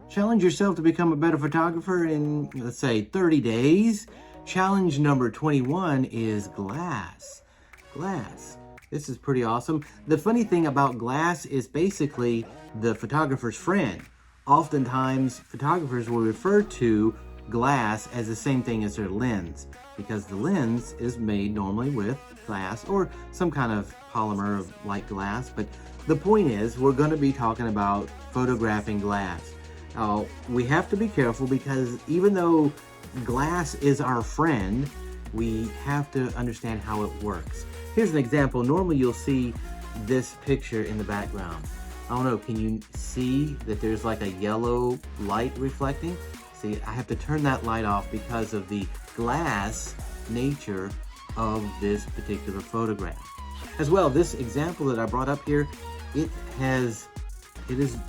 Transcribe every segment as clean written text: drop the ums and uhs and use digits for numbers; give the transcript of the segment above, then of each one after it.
Challenge yourself to become a better photographer in, let's say, 30 days. Challenge number 21 is glass. Glass. This is pretty awesome. The funny thing about glass is basically the photographer's friend. Oftentimes, photographers will refer to glass as the same thing as their lens, because the lens is made normally with glass or some kind of polymer like glass. But the point is, we're going to be talking about photographing glass. Now, we have to be careful because even though glass is our friend, we have to understand how it works. Here's an example. Normally you'll see this picture in the background. I don't know, can you see that there's like a yellow light reflecting? See, I have to turn that light off because of the glass nature of this particular photograph. As well, this example that I brought up here, it is,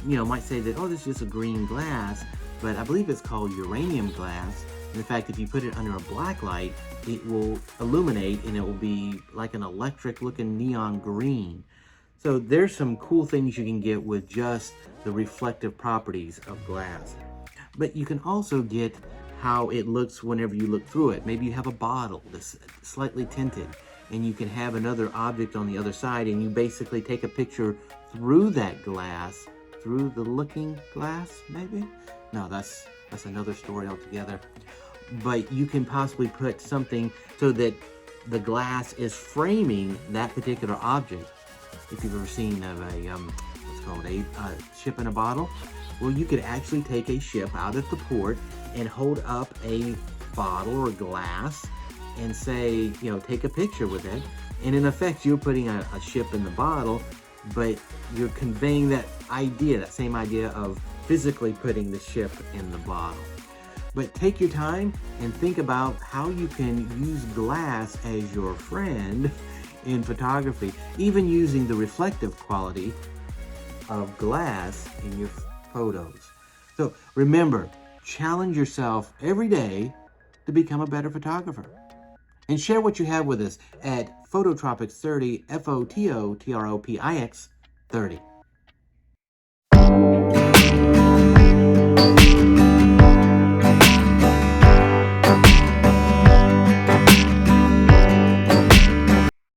might say that, oh, this is just a green glass, but I believe it's called uranium glass. In fact, if you put it under a black light, it will illuminate and it will be like an electric looking neon green. So there's some cool things you can get with just the reflective properties of glass. But you can also get how it looks whenever you look through it. Maybe you have a bottle that's slightly tinted and you can have another object on the other side, and you basically take a picture through that glass, through the looking glass, maybe? No, that's another story altogether. But you can possibly put something so that the glass is framing that particular object. If you've ever seen of a, what's called a ship in a bottle, well, you could actually take a ship out at the port and hold up a bottle or glass and say, take a picture with it. And in effect, you're putting a ship in the bottle, but you're conveying that idea, that same idea of physically putting the ship in the bottle. But take your time and think about how you can use glass as your friend in photography, even using the reflective quality of glass in your photos. So remember, challenge yourself every day to become a better photographer. And share what you have with us at Phototropics30, Photopix30.